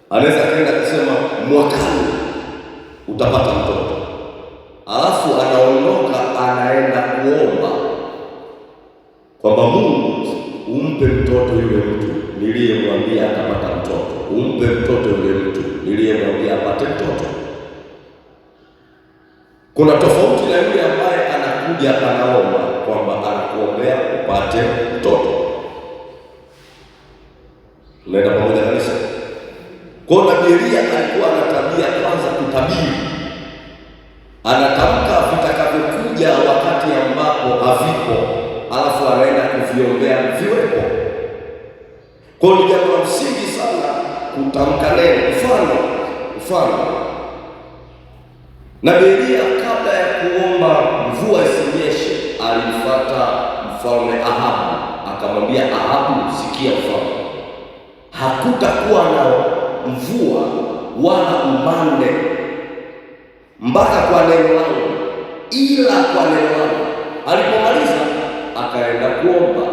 Anaweza kaenda kusema mwakani utapata mtoto, alafu anaondoka anaenda kuomba kwamba Mungu umpe mtoto yule mtu niliyemwambia atapata mtoto, umpe mtoto yule mtu niliyemwambia apate mtoto. Kuna tofauti na yule ambaye anakuja anaomba kwamba anakuombea upate mtoto. Unaenda pamoja kabisa? Kwa Nabii Elia alikuwa na tabia kwanza kutabiri. Anatamka vitakavyokuja wakati ambapo havipo, alafu anaenda kuviombea viwepo. Kwa hiyo ni jambo la msingi sana kutamka neno. Mfano, Nabii Elia kabla ya kuomba mvua isinyeshe, alimfuata mfalme Ahabu, akamwambia Ahabu, sikia mfalme, hakutakuwa na mvua wala umande mpaka kwa neno langu, ila kwa neno langu. Alipomaliza akaenda kuomba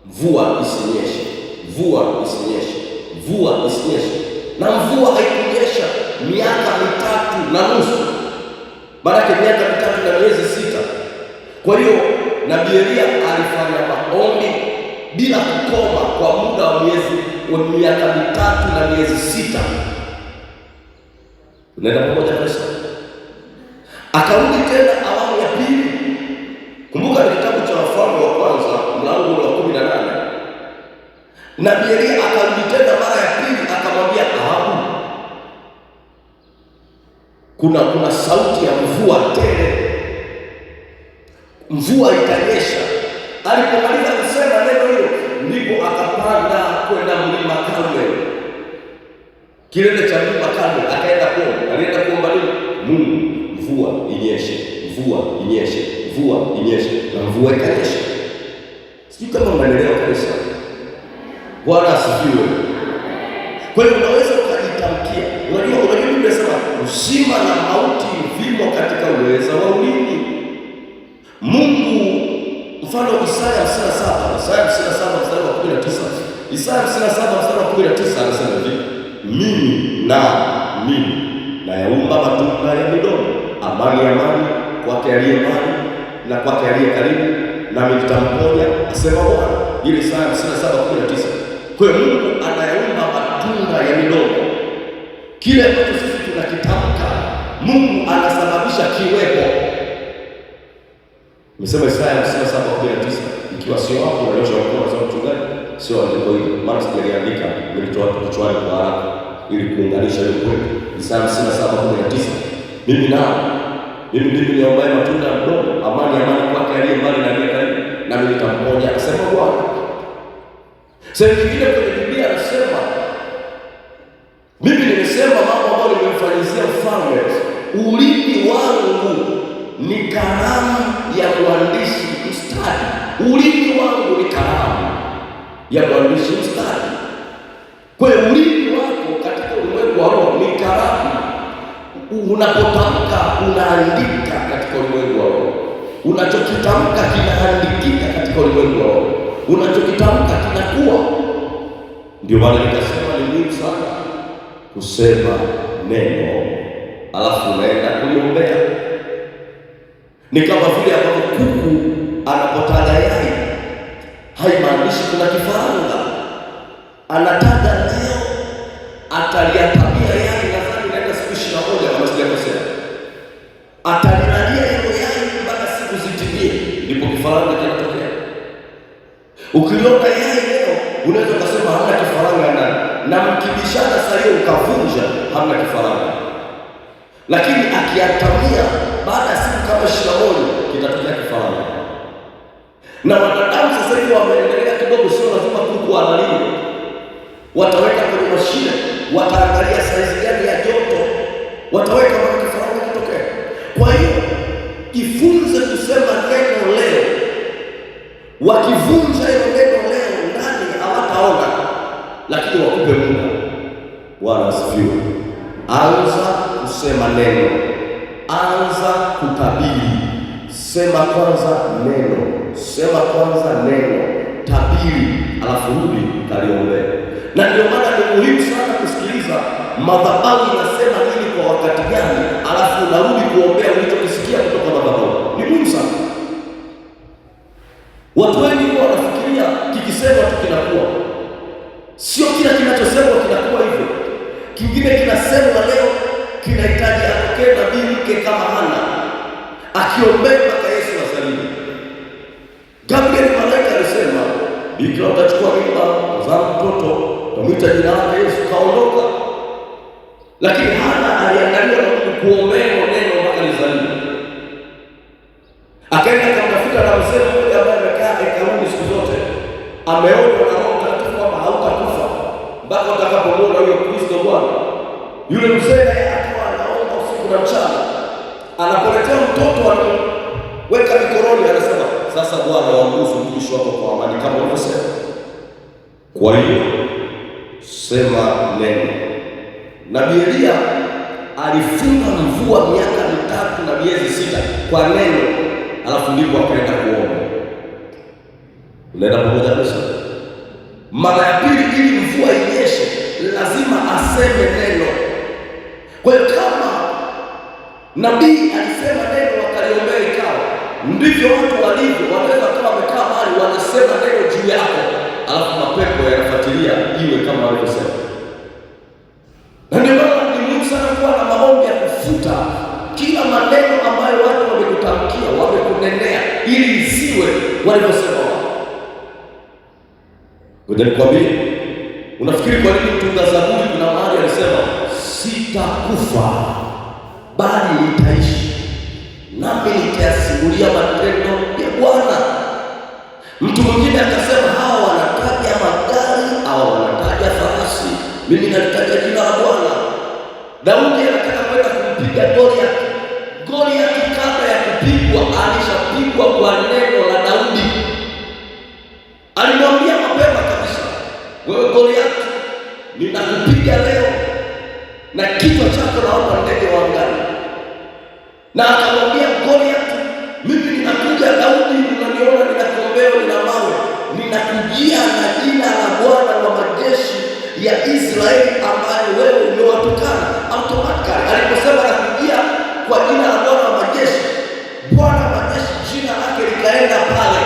mvua isinyeshe, mvua isinyeshe, mvua isinyeshe, na mvua haikunyesha miaka 3.5, maanake miaka 3 na miezi 6. Kwa hiyo Nabii Elia alifanya maombi bila kukoma kwa muda wa miaka 3 na miezi 6. Unaenda pamoja kabisa? Akarudi tena awamu ya pili. Kumbuka ni kitabu cha Wafalme wa kwanza mlango wa 18. Nabii Elia akarudi tena mara ya pili, akamwambia Ahabu, kuna sauti ya mvua tele, mvua itanyesha. Alipomaliza kusema neno hilo, ndipo akapanda kwenda mlima Karmeli, kilele cha mlima Karmeli, akaenda kuomba. Alienda kuomba nini? Mungu, mvua inyeshe, mvua inyeshe, mvua inyeshe, na mvua ikanyesha. Sijui kama mnaelewa kabisa. Bwana asifiwe. Kwa hiyo unaweza ukajitamkia. Unajua nimesema uzima na mauti vimo katika uweza wa ulimi. Mungu, mfano Isaya 57 mstari wa 19. Isaya 57 mstari wa 19 anasema hivi, mimi nayaumba matunda ya midomo, amani kwake aliye mbali na kwake aliye karibu, nami nitamponya, asema Bwana. Ile Isaya 57:19. Kwa hiyo Mungu anayaumba matunda ya midomo. Kile ambacho sisi tunakitamka, Mungu anasababisha kiwepo. Nimesema Isaya 57:19. Ikiwa sio hapo unaweza kuona za mchungaji, sio andiko hili, maana sijaliandika, nilitoa kichwani kwa haraka ili kuunganisha ile kweli. Isaya 57:19. Mimi niombaye matunda ya mdomo, amani kwake aliye mbali na aliye karibu, nami nitamponya, asema Bwana. Sasa nyingine kwenye Biblia anasema, mimi nimesema mambo ambayo nimemfanyizia mfalme, ulimi wangu ni kalamu ya mwandishi mstadi. Ulimi wangu ni kalamu ya mwandishi mstadi. Kwa hiyo ulimi wako katika ulimwengu wa roho ni kalamu. Unapotamka unaandika katika ulimwengu wa roho. Unachokitamka kinaandikika katika ulimwengu wa roho. Unachokitamka kinakuwa. Ndio maana nikasema ni muhimu sana kusema neno, alafu unaenda kuliombea. Ni kama vile ambapo kuku anapotaga yai, haimaanishi kuna kifaranga. Anataga leo, ataliatamia yai, nadhani inaenda siku 21 kama sijakosea. Atalilalia hilo yai mpaka siku zitimie, ndipo kifaranga kinatokea. Ukiliona yai leo, unaweza kusema hamna kifaranga ndani, na mkibishana sasa hiyo ukavunja, hamna kifaranga. Lakini akiatamia baada ya siku kama 21 kitatokea kifaranga. Na wanadamu sasa hivi wameendelea kidogo, sio lazima kuku analie. Wataweka kwenye mashine, wataangalia saizi gani ya joto, wataweka mpaka kifaranga kitokea. Kwa hiyo jifunze kusema neno leo. Wakivunja hilo neno leo, ndani hawataona, lakini wakupe muda. Bwana asifiwe. Anza kusema neno, anza kutabiri. Sema kwanza neno, tabiri, alafu rudi kaliombea. Na ndio maana ni muhimu sana kusikiliza madhabahu inasema nini kwa wakati gani, alafu unarudi kuombea ulichokisikia kutoka madhabahu. Ni muhimu sana. Watu wengi huwa wanafikiria kikisema tu kinakuwa. Sio kila kinachosemwa kinakuwa hivyo. Kingine kinasemwa leo kinahitaji atokee nabii mke kama Hana akiombea mpaka Yesu azaliwe. Gabriel malaika alisema, bikira utachukua mimba, uzaa mtoto, utamwita jina lake Yesu. Kaondoka. Lakini Hana aliangaliwa na Mungu kuombea neno mpaka lizaliwe. Akaenda akamtafuta na mzee mmoja ambaye amekaa hekaluni siku zote, ameombwa na Roho Mtakatifu kwamba hautakufa mpaka utakapomwona huyo Kristo Bwana. Yule mzee naye akawa anaomba usiku na mchana, anapoletea mtoto anaweka mikononi, anasema, sasa Bwana waruhusu mtumishi wako kwa amani kama ulivyosema. Kwa hiyo sema neno. Nabii Elia alifunga mvua miaka 3 na miezi 6 kwa neno, alafu ndipo akaenda kuomba. Unaenda pamoja kabisa. Mara ya pili, ili mvua inyeshe lazima aseme neno. Kwa hiyo kama nabii alisema neno wakaliombea ikawa, ndivyo watu walivyo. Wanaweza kama wamekaa mahali wanasema neno juu yako, alafu mapepo yanafuatilia iwe kama walivyosema. Na ndio maana ni muhimu sana kuwa na maombi ya kufuta kila maneno ambayo watu wamekutamkia, wamekunenea, ili isiwe walivyosema wao. Ngoja nikwambie, unafikiri kwa nini mtunga Zaburi kuna mahali alisema sitakufa bali nitaishi, nami nitayasimulia matendo ya Bwana? Mtu mwingine akasema hawa wanataja magari, hawa wanataja farasi, mimi nalitaja jina la Bwana. Daudi anataka kwenda kumpiga Goliathi. Goliathi kabla ya kupigwa alishapigwa kwa neno la Daudi. Alimwambia mapema kabisa, wewe Goliathi, ninakupiga leo na kichwa chako naomba ndege wa angani. Na akamwambia Goliathi, mimi ninakuja Daudi, unaniona ninakombeo, nina mawe, ninakujia na jina la Bwana wa majeshi ya Israeli ambaye wewe umewatukana. Automatically aliposema nakujia kwa jina la Bwana wa majeshi, Bwana wa majeshi jina lake likaenda pale.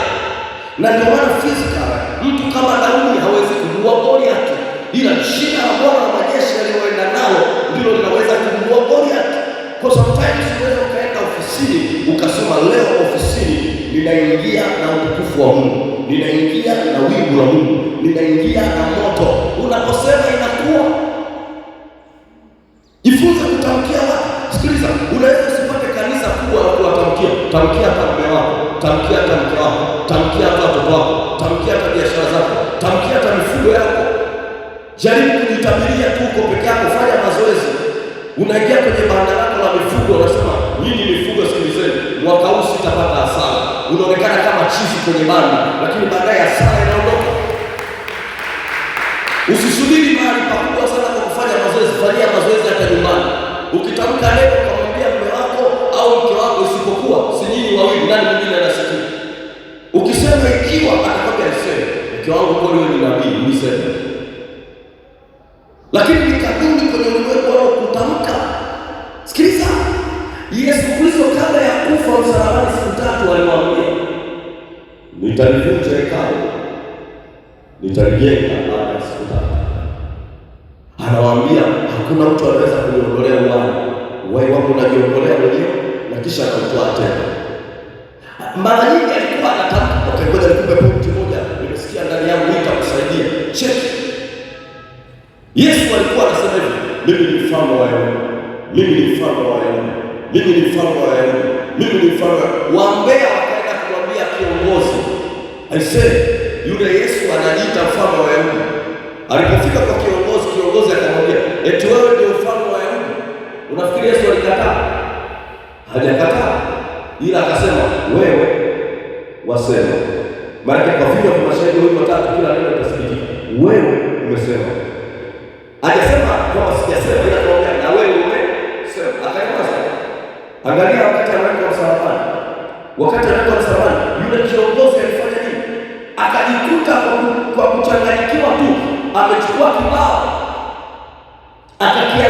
Na ndio maana physical mtu kama Daudi hawezi kumuua Goliathi, ila jina la Bwana wa majeshi aliyoenda nalo ndilo linaweza kumuua Goliathi. Kwa sometimes unaweza ukaenda ofisini ukasema, leo ofisini ninaingia na utukufu wa Mungu, ninaingia na wingu la Mungu, ninaingia na moto. Unaposema inakuwa. Jifunze kutamkia watu. Sikiliza, unaweza usipate kanisa kubwa la kuwatamkia. Tamkia hata mume wako, tamkia hata mke wako, tamkia hata watoto wako, tamkia hata biashara zako, tamkia hata mifugo yako. Jaribu kujitabiria tu uko peke yako, fanya mazoezi. Unaingia kwenye banda lako la mifugo, unasema, nyinyi mifugo sikilizeni, mwaka huu sitapata hasara. Unaonekana kama chizi kwenye banda, lakini baadaye hasara inaondoka. Usisubiri mahali pakubwa sana kwa kufanya mazoezi, fanyia mazoezi hata nyumbani. Ukitamka leo ukamwambia mume wako au mke wako, isipokuwa si nyinyi wawili, nani mwingine anasikia? Ukisema ikiwa, atakwambia niseme, mke wangu kwa wewe ni nabii, niseme. Lakini ni kanuni kwenye ulimwengu wao kutamka. Sikiliza, Yesu Kristo kabla ya kufa msalabani siku 3 alimwambia, nitalivunja hekalu, nitalijenga baada ya siku 3. Anawaambia hakuna mtu anaweza kuniondolea uhai wangu, najiondolea mwenyewe na kisha anatoa tena. Mara nyingi alikuwa anatamka, ngoja nikupe pointi moja, nimesikia ndani yangu itakusaidia. Check. Yesu alikuwa anasema hivi, mimi ni mfalme wa Wayahudi, mimi ni mfalme wa Wayahudi, mimi ni mfalme wa Wayahudi, mimi ni mfalme. Waambea wakaenda kumwambia kiongozi, aisee, yule Yesu anajiita mfalme wa Wayahudi. Alipofika kwa kiongozi, kiongozi akamwambia, eti wewe ndio mfalme wa Wayahudi? Unafikiri Yesu alikataa? Hajakataa, ila akasema wewe wasema. Maana kwa vile kuna mashahidi wawili watatu, kila neno litasikika. Wewe umesema. Hajasema kama sijasema, ila kaongea na wewe umesema. Akaanza. Angalia wakati anaenda msalabani. Wakati anaenda msalabani, yule kiongozi alifanya nini? Akajikuta kwa kuchanganyikiwa tu, amechukua kibao akakia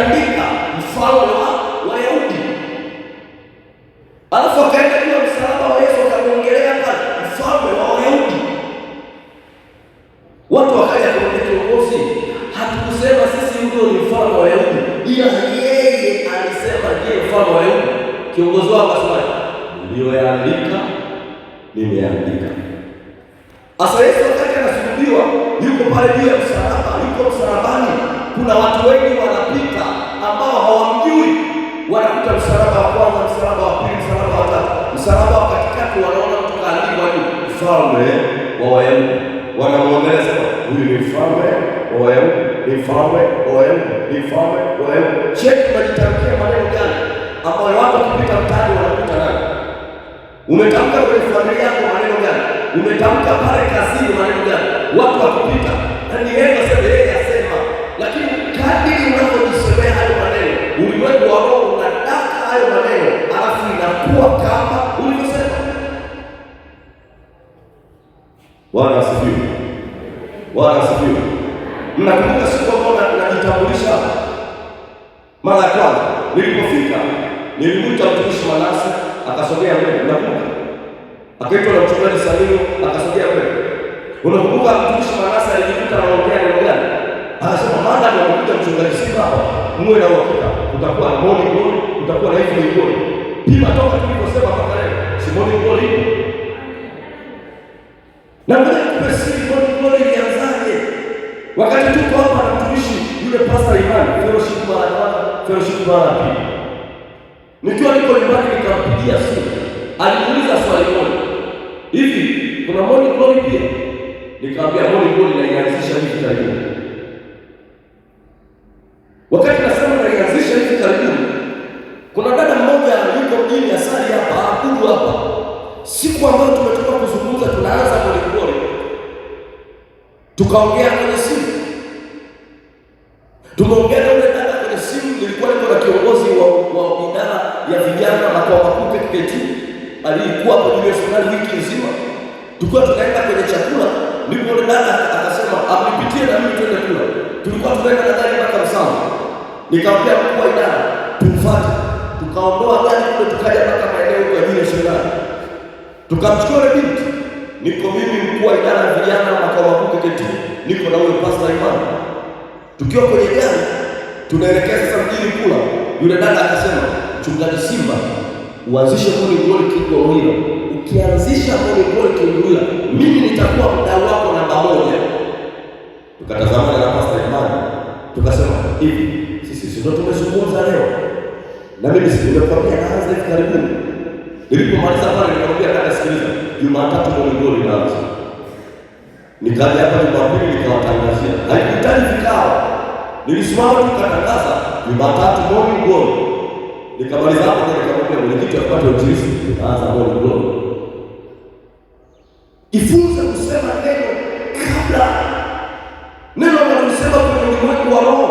ila yeye alisema ndiye mfalme wa Wayahudi. Kiongozi wao akasema niliyoyaandika nimeandika. Asa Yesu wakati anasulubiwa yuko pale juu ya msalaba, yuko msalabani. Kuna watu wengi wanapita ambao hawamjui, wanakuta msalaba wa kwanza, msalaba wa pili, msalaba wa tatu, msalaba wa katikati wanaona mtu kaandikwa juu mfalme wa Wayahudi. Wanamwangalia sema huyu ni mfalme wa Wayahudi, ni mfalme wa Wayahudi, ni mfalme wa Wayahudi. Cheki unajitamkia maneno gani ambayo watu wakipita mtaani wanakuta nayo? Umetamka kwenye familia yako maneno gani? Umetamka pale kazini maneno gani? Watu wakipita ni yeye asema, yeye asema. Lakini kadiri unavyojisemea hayo maneno, ulimwengu wa roho unadaka hayo maneno, alafu inakuwa kama ulivyosema. Bwana asifiwe. Bwana asifiwe. Mnakumbuka siku ambayo najitambulisha mara ya kwanza nilipofika, nilimwita mtumishi Manase akasogea mbele. Unakumbuka? Akaitwa na mchungaji Salimu akasogea mbele. Unakumbuka mtumishi Manase alijikuta anaongea neno gani? Anasema maadamu anakuja mchungaji Simba hapa, muwe na uhakika kutakuwa na morning glory, kutakuwa na evening glory. Pima toka tuliposema mpaka leo, si morning glory ipo. Na mbele kupesiri morning glory ilianzaje? Wakati tuko hapa na mtumishi yule Pastor Imani, fellowship mara kwanza, fellowship mara pili. Nikiwa niko nyumbani nikampigia simu. Aliuliza swali moja. Hivi kuna morning glory pia? Nikamwambia morning glory inaianzisha hivi karibuni. Wakati nasema inaianzisha hivi karibuni, kuna dada mmoja yuko mjini Asali hapa, Abudu hapa. Siku ambayo tumetoka kuzungumza tunaanza morning glory. Tukaongea kwenye simu. Tumeongea na yule dada kwenye simu, nilikuwa niko na kiongozi wa idara ya vijana na kwa makuu KKT. Alikuwa hapo juu hospitali wiki nzima. Tulikuwa tunaenda kwenye chakula, ndipo yule dada akasema amnipitie na mimi twende kula. Tulikuwa tunaenda nadhani mpaka Msamba. Nikamwambia mkuu wa idara tumfuate. Tukaondoa gari kule tukaja mpaka maeneo ya juu ya shambani. Tukamchukua yule binti. Niko mimi mkuu wa idara ya vijana na kwa makuu KKT. Niko na yule Pastor Imani. Tukiwa kwenye gari tunaelekea sasa mjini kula. Yule dada akasema mchungaji Simba, uanzishe morning glory Kigolowila. Ukianzisha morning glory Kigolowila, mimi nitakuwa mdau wako namba moja. Tukatazamana na Pastor Imani. Tukasema hivi, sisi ndio tumezungumza leo. Na mimi sijakwambia naanza hivi karibuni. Nilipomaliza pale nikamwambia dada, sikiliza, Jumatatu morning glory inaanza. Nikaja hapa Jumapili nikawatangazia. Haikuhitaji vikao. Nilisimama tukatangaza Jumatatu morning glory. Nikamaliza hapo nikamwambia mwenyekiti apate ujuzi, tunaanza morning glory. Ifunze kusema neno kabla. Neno unalosema kwenye ulimwengu wa roho,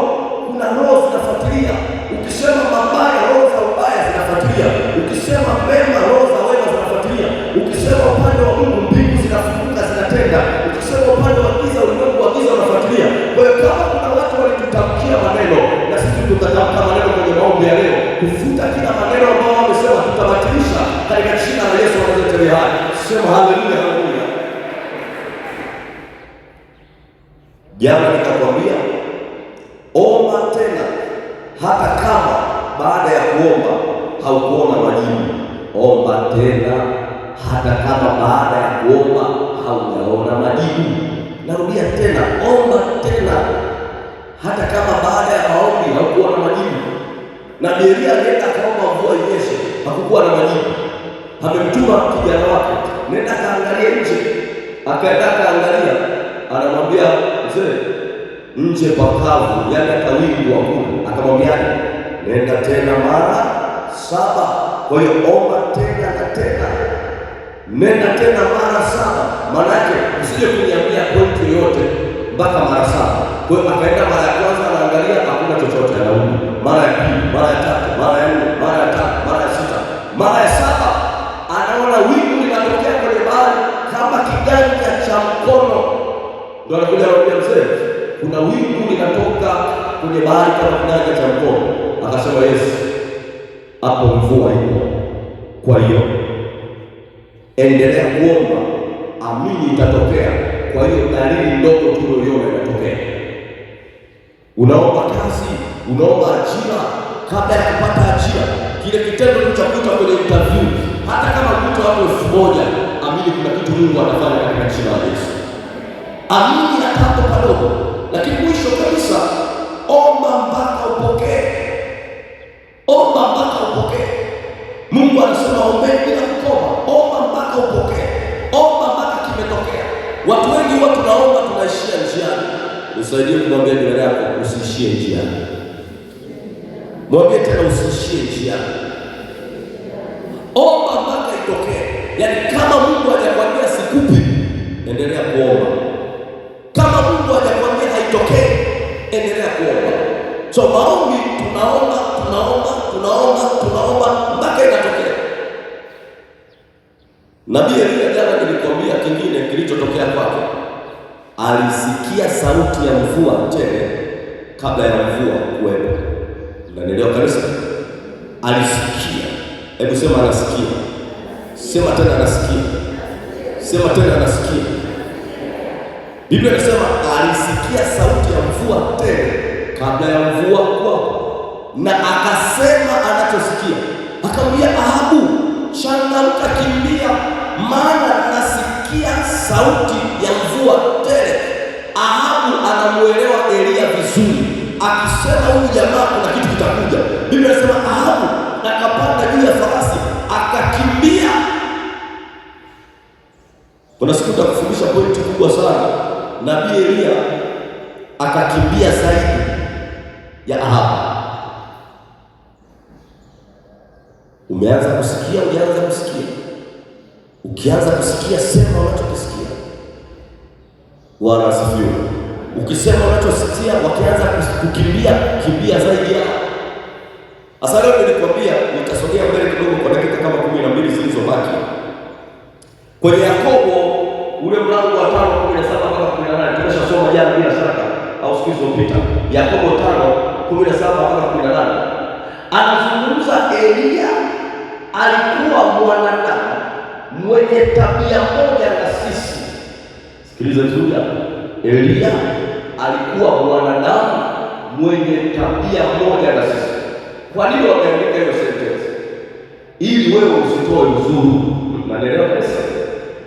kuna roho zinafuatilia. Ukisema mabaya, roho za ubaya zinafuatilia. Ukisema mema, roho za wema zinafuatilia. Ukisema upande wa Mungu, mbingu zinafunguka zinatenda. Ukisema upande wa giza, ulimwengu wa giza unafuatilia. Kwa hiyo kama kuna watu walitutamkia maneno, na sisi tutatamka maneno kwenye maombi ya leo, kufuta kila maneno ambayo wamesema, tutabatilisha katika jina la Yesu Kristo. Sema haleluya, haleluya. Jana nikakwambia omba tena, hata kama baada ya kuomba haukuona majibu. Omba tena, hata kama baada ya kuomba haujaona majibu. Narudia tena, omba tena, hata kama baada ya maombi haukuona majibu. Na Elia alienda akaomba mvua inyeshe, hakukuwa na majibu. Amemtuma kijana wake, nenda kaangalia nje. Akaenda kaangalia, anamwambia mzee, nje pakavu, yani hata wingu hakuna. Akamwambia nenda tena mara 7. Kwa hiyo omba tena na tena, nenda tena mara 7. Maana yake usije kuniambia pointi yoyote mpaka mara 7. Kwa hiyo akaenda mara ya kwanza, anaangalia hakuna chochote, anarudi mara ya pili, mara ya tatu, mara ya 4, mara ya 5, mara ya 6, mara ya 7 anaona wingu linatokea kwenye bahari kama kiganja cha mkono. Ndio anakuja anamwambia mzee, kuna wingu linatoka kwenye bahari kama kiganja cha mkono. Akasema Yesu, hapo mvua ipo. Kwa hiyo endelea kuomba, amini itatokea. Kwa hiyo dalili ndogo tu uliona inatokea. Unaomba kazi, unaomba ajira. Kabla ya kupata ajira, kile kitendo cha kuita kwenye interview, hata kama mtu watu 1000, amini kuna kitu Mungu anafanya katika jina la Yesu. Amini hata hapo padogo. Lakini mwisho kabisa, omba mpaka upokee. Omba mpaka upokee. Mungu anasema ombeni bila kukoma. Omba mpaka upokee. Omba mpaka kimetokea. Watu wengi huwa tunaomba tunaishia njiani. Nisaidie kumwambia jirani yako usiishie njiani. Mwambie tena usiishie njiani. Omba mpaka itokee. Yaani kama Mungu hajakwambia sikupi, endelea kuomba. Kama Mungu hajakwambia haitokee, endelea kuomba. So maombi tunaomba mpaka inatokea. Nabii Elia jana nilikwambia kingine kilichotokea kwake. Alisikia sauti ya mvua tele kabla ya mvua kuwepo. Unanielewa kanisa? Alisikia. Hebu sema anasikia. Sema tena anasikia. Sema tena anasikia. Biblia inasema alisikia sauti ya mvua tele kabla ya mvua kuwepo. Na akasema anachosikia. Akamwambia Ahabu, changamka, kimbia, maana nasikia sauti ya mvua tele. Ahabu anamuelewa Elia vizuri. Akisema huyu jamaa kuna kitu kitakuja. Biblia inasema Ahabu akapanda juu ya farasi akakimbia. Kuna siku nitakufundisha pointi kubwa sana. Nabii Elia akakimbia zaidi ya Ahabu. Umeanza kusikia, ukianza kusikia. Ukianza kusikia, sema unachokisikia. Bwana asifiwe. Ukisema unachosikia, wakianza kukimbia, kimbia zaidi ya. Sasa leo nilikwambia nitasogea mbele kidogo kwa dakika kama 12 zilizobaki. Kwenye Yakobo ule mlango wa 5:17 mpaka 18 tumeshasoma jana bila shaka au siku zilizopita. Yakobo 5:17 mpaka 18. Anazungumza Elia alikuwa mwanadamu mwenye tabia moja na sisi. Sikiliza vizuri hapa. Elia alikuwa mwanadamu mwenye tabia moja na sisi. Kwa nini wameandika hiyo sentence? Ili wewe usitoe uzuru. Unaelewa kabisa?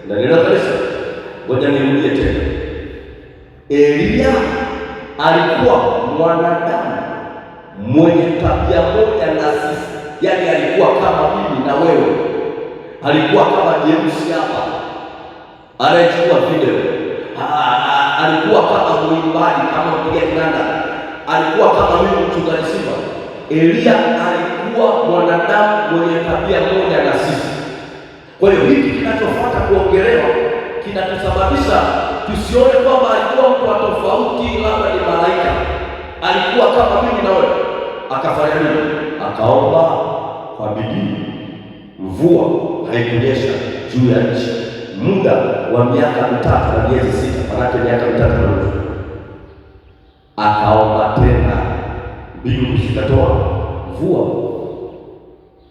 Unaelewa kabisa? Ngoja nirudie tena. Elia alikuwa mwanadamu mwenye tabia moja na sisi. Yaani alikuwa kama mimi na wewe. Alikuwa kama James hapa anayechukua video. Alikuwa kama mwimbaji, kama mpiga kinanda. Alikuwa kama mimi mchungaji Simba. Elia alikuwa mwanadamu mwenye tabia moja na sisi. Kwa hiyo hiki kinachofuata kuongelewa kinatusababisha tusione kwamba alikuwa mtu wa tofauti, labda ni malaika. Alikuwa kama mimi na wewe. Akafanya nini? Akaomba kwa bidii. Mvua haikunyesha juu ya nchi muda wa miaka 3 na miezi 6, manake miaka 3 na nusu. Akaomba tena, mbingu zikatoa mvua.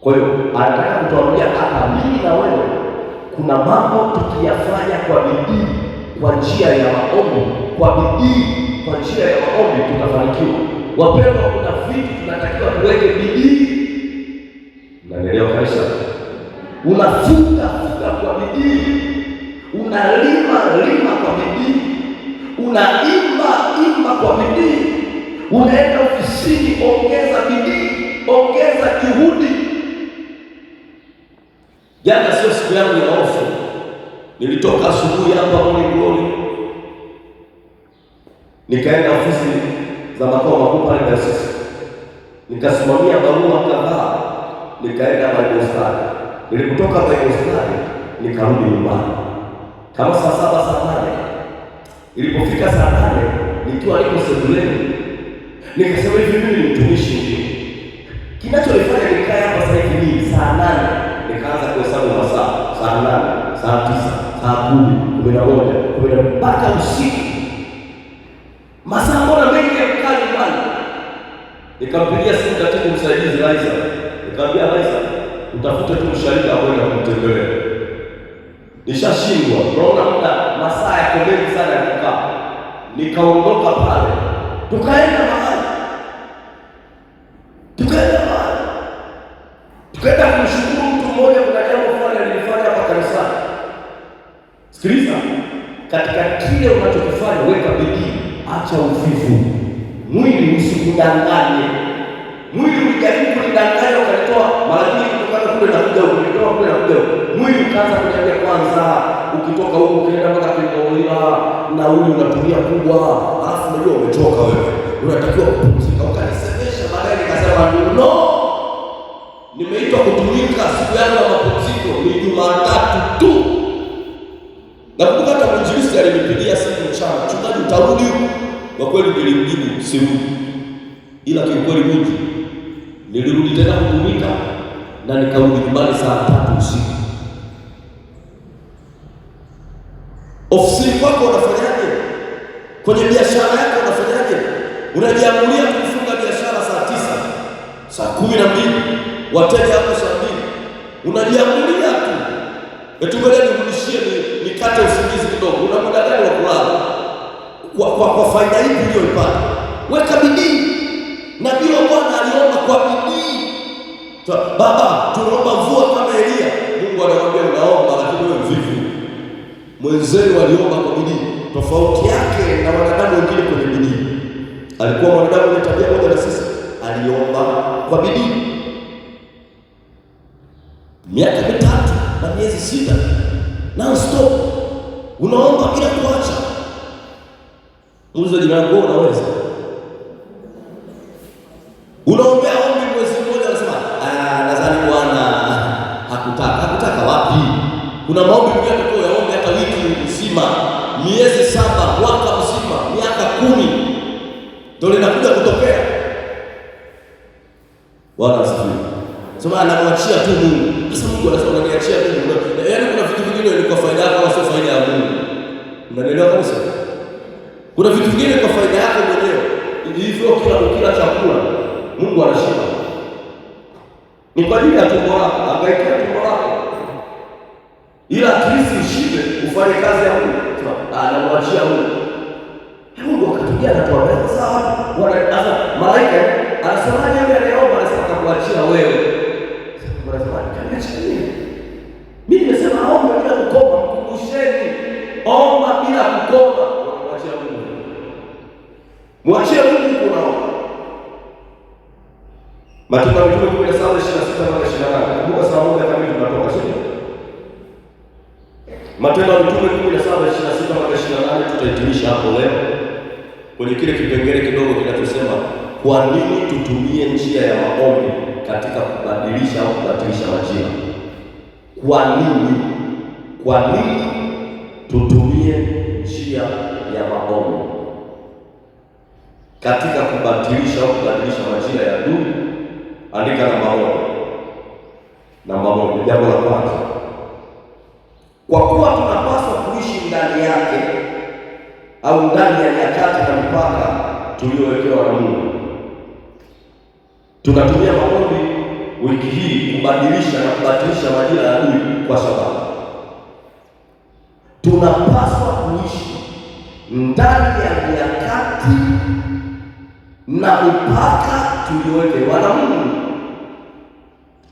Kwa hiyo anataka kutuambia hata mimi na wewe kuna mambo tukiyafanya kwa bidii, kwa njia ya maombi, kwa bidii, kwa njia ya maombi tutafanikiwa. Wapendwa, kuna vitu tunatakiwa tuweke bidii. Unaelewa kabisa? Unafuta kwa bidii, unalima kwa bidii, unaimba kwa bidii, unaenda ofisini, ongeza bidii, ongeza juhudi. Jana sio siku yangu ya ofu. Nilitoka asubuhi hapa Morning Glory, nikaenda ofisi za makao makuu pale Dayosisi, nikasimamia barua kadhaa, nikaenda Bible study. Nilipotoka Bible study nikarudi nyumbani kama saa 7 saa 8. Ilipofika saa 8 nikiwa niko sebuleni, nikasema hivi, mimi ni mtumishi ndio. Kinachonifanya nikae hapa sasa hivi ni saa 8. Nikaanza kuhesabu masaa, saa 8, saa 9, saa 10, 11, mpaka usiku. Masaa mbona mengi ya kukaa nyumbani. Nikampigia simu katibu msaidizi Raisa. Nikamwambia Raisa, utafute tu msharika kwenda kumtembelea. Nishashindwa. Unaona muda masaa yako mengi sana ya kukaa. Nikaondoka pale. Tukaenda mahali. Tukaenda kumshukuru mtu mmoja, kuna jambo fulani alilifanya hapa kanisani. Sikiliza, katika kile unachokifanya weka bidii, acha uvivu. Mwili usikudanganye. Mwili ulijaribu kunidanganya ukanitoa mara nyingi kutoka kule na kuja huko, kutoka kule na kuja huko. Mwili ukaanza kuniambia kwanza, ukitoka huko ukienda mpaka Kigoma na uli unatumia kubwa, alafu unajua umechoka wewe. Unatakiwa kupumzika. Ukanisemesha, baadaye nikasema no. Nimeitwa kutumika, siku yangu ya mapumziko ni Jumatatu tu. Na kumbuka hata mwinjilisti alinipigia simu mchana, mchungaji utarudi huko? Kwa kweli nilimjibu sirudi. Ila kiukweli mimi nilirudi tena kutumika na nikarudi nyumbani saa 3 usiku. Ofisini kwako unafanyaje? Kwenye biashara yako unafanyaje? Unajiamulia kufunga biashara saa 9, saa 12, wateja hapo saa 2. Unajiamulia tu. Ngoja nirudishie nikate usingizi kidogo. Una muda gani wa kulala? Kwa faida hii uliyoipata. Weka bidii. Na bila Bwana aliomba kwa bidii. Baba, tunaomba mvua kama Elia. Mungu anawaambia unaomba lakini wewe mvivu. Mwenzenu aliomba kwa bidii. Tofauti yake na wanadamu wengine kwenye bidii. Alikuwa mwanadamu mwenye tabia moja na sisi, aliomba kwa bidii. Miaka 3 na miezi 6 non stop. Unaomba bila kuacha. Muulize jirani yako, unaweza? Unaombea ombi mwezi mmoja unasema, nadhani Bwana hakutaka. Hakutaka wapi? Kuna maombi mengine yako yaombe hata wiki nzima, miezi 7, mwaka mzima, miaka 10. Ndio linakuja kutokea. Bwana asifiwe. Sema anamwachia tu Mungu. Sasa Mungu anasema unaniachia tu Mungu. Yaani kuna vitu vingine ni kwa faida yako na sio faida ya Mungu. Unanielewa kabisa? Kuna vitu vingine kwa faida yako mwenyewe. Hivyo kila chakula Mungu anashiba. Ni kwa ajili ya tumbo lako, angaikia tumbo lako. Ila at least ushibe, ufanye kazi ya Mungu. Anamwachia Mungu. Mungu akatugia na tuambia sawa. Wana malaika anasemaje yule anayeomba anasema atakuachia wewe. Unasema kaniachia nini? Mimi nimesema omba bila kukoma, mkumbusheni. Omba bila kukoma, unamwachia Mungu. Mwachie Mungu unaomba. Matendo ya Mitume 17:26-28. Kumbuka saa moja kamili tunatoka sisi. Matendo ya Mitume 17:26-28 tutahitimisha hapo leo. Kwenye kile kipengele kidogo kinachosema kwa nini tutumie njia ya maombi katika kubadilisha au kubatilisha majira. Kwa nini tutumie njia ya maombi katika kubatilisha au kubadilisha majira ya adui? Andika namba moja. Jambo la kwanza, kwa kuwa tunapaswa kuishi ndani yake au ndani ya nyakati na mipaka tuliowekewa na Mungu. Tunatumia maombi wiki hii kubadilisha na kubatilisha majira ya adui, kwa sababu tunapaswa kuishi ndani ya nyakati na mipaka tuliowekewa na Mungu.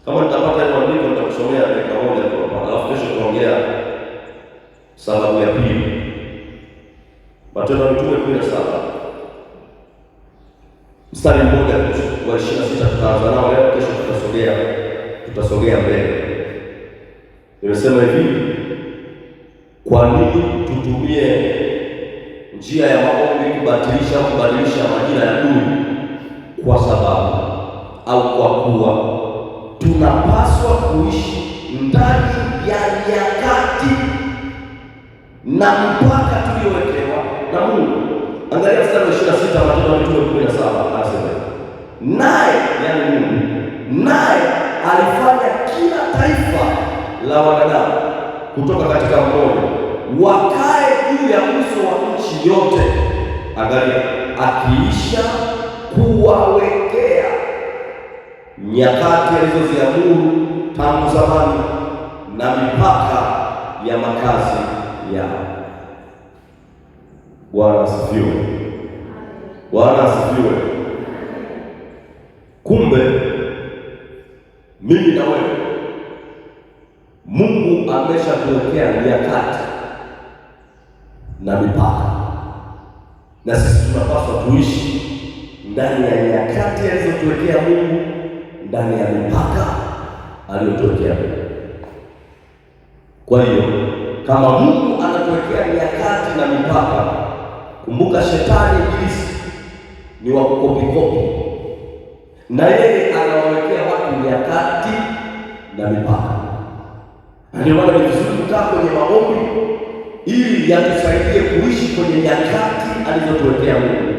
Kama nitapata hiyo andiko nitakusomea dakika moja tu hapa, alafu kesho tuongea sababu ya pili. Matendo ya Mitume 17 mstari mmoja wa 26 tutaanza nao leo, kesho tutasogea mbele. Nimesema hivi, kwa nini tutumie njia ya maombi kubadilisha majira ya adui? Kwa sababu au kwa kuwa tunapaswa kuishi ndani ya nyakati na mpaka tuliowekewa na Mungu. Angalia mstari wa 26 Matendo ya Mitume 17, anasema naye, yani Mungu, naye alifanya kila taifa la wanadamu kutoka katika mmoja wakae juu ya uso wa nchi yote. Angalia, akiisha kuwawekea nyakati alizoziamuru tangu zamani na mipaka ya makazi yao. Bwana asifiwe. Bwana asifiwe. Kumbe mimi na wewe Mungu ameshatuwekea nyakati na mipaka, na sisi tunapaswa tuishi ndani ya nyakati alizotuwekea Mungu, ndani ya mipaka aliyotuwekea Mungu. Kwa hiyo kama Mungu anatuwekea nyakati na mipaka, kumbuka shetani ibilisi ni wa kukopikopi, na yeye anawawekea watu nyakati na mipaka. Ndio maana ni vizuri kukaa kwenye maombi ili yatusaidie kuishi kwenye nyakati alizotuwekea Mungu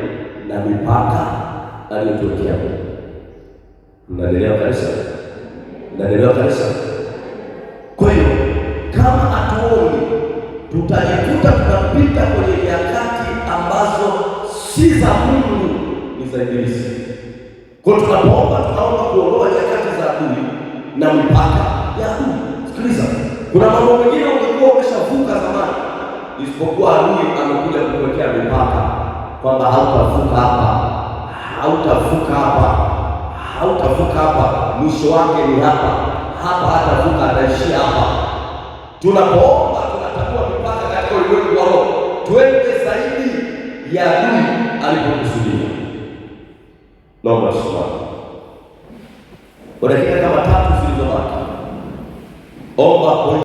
na mipaka aliyotuwekea Mungu. Mnaelewa kanisa? Mnaelewa kanisa? Kwa hiyo kama hatuombi, tutajikuta tunapita kwenye nyakati ambazo si za Mungu, ni za ibilisi. Kwa hiyo tunapoomba, tunaomba kuondoa nyakati za adui na mipaka ya adui. Sikiliza, kuna mambo mengine ungekuwa umeshavuka zamani, isipokuwa adui amekuja kukuwekea mipaka kwamba hautavuka hapa, hautavuka hapa, hautavuka hapa, mwisho wake ni hapa, hapa hatavuka, ataishia hapa. Tunapoomba tunatambua mipaka katika ulimwengu wa roho, twende zaidi ya adui alipokusudia. Naomba tusimame kwa dakika kama 3 zilizobaki. Omba